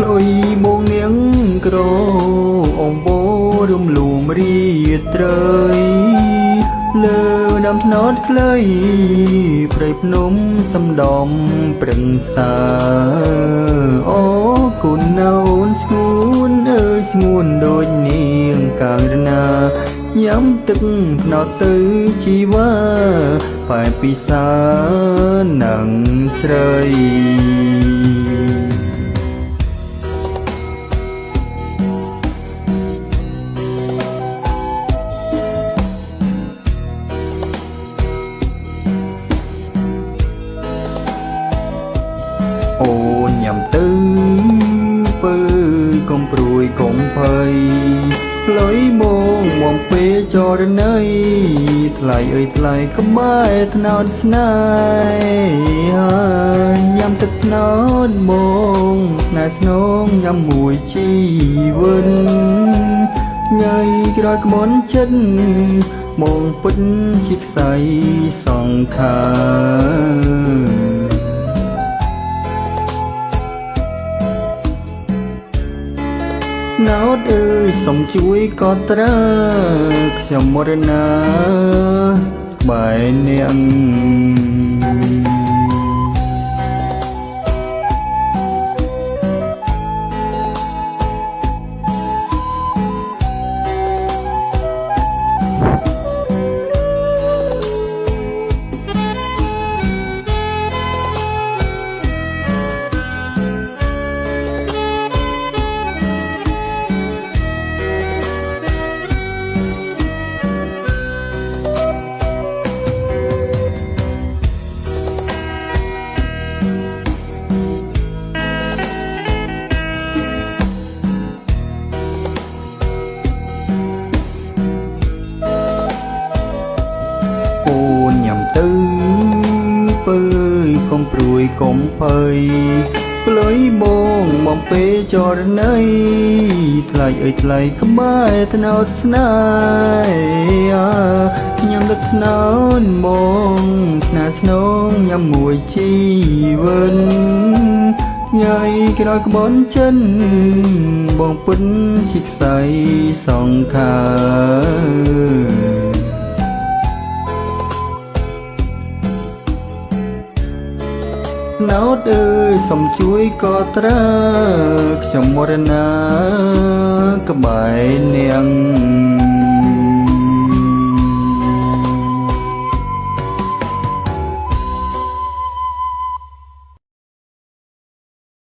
លុយមកនាងក្រអំបូររំលូមរីត្រីលើដើមថ្នោតខ្លីព្រៃភ្នំសំដំប្រឹងសាអូគុណនៅស្ងួនអើយស្ងួនដូចនាងកាលណាញ៉ាំទឹកថ្នោតទៅជីវ៉ាបែបពិសានឹងស្រីអូនញ៉ាំទៅពើកុំព្រួយកុំភ័យផ្លុយមកពេលចរណីថ្លៃអើយថ្លៃកុំបែថ្នោតស្នេហ៍ញ៉ាំទឹកថ្នោតមកស្នេហ៍ស្នងញ៉ាំមួយជីវិតញ៉ៃក្រោយក្បន់ចិត្តមកពិតជាខ្សែសង្ខារណោតអើយសុំជួយកត់ត្រាខ្ញុំមរណាក្បែរនាងញ៉ាំទៅពើកុំព្រួយកុំភ័យផ្លុយមកពេលចរណីថ្លៃអើយថ្លៃក្បែរថ្នោតស្នេហ៍ញ៉ាំទឹកថ្នោតមកស្នេហ៍ស្នងញ៉ាំមួយជីវិតញ៉ៃក្រោយក្បន់ចិនបងពិតជាខ្សែសង្ខារណោតអើយសុំជួយកត់ត្រាខ្ញុំមរណាក្បែរនាង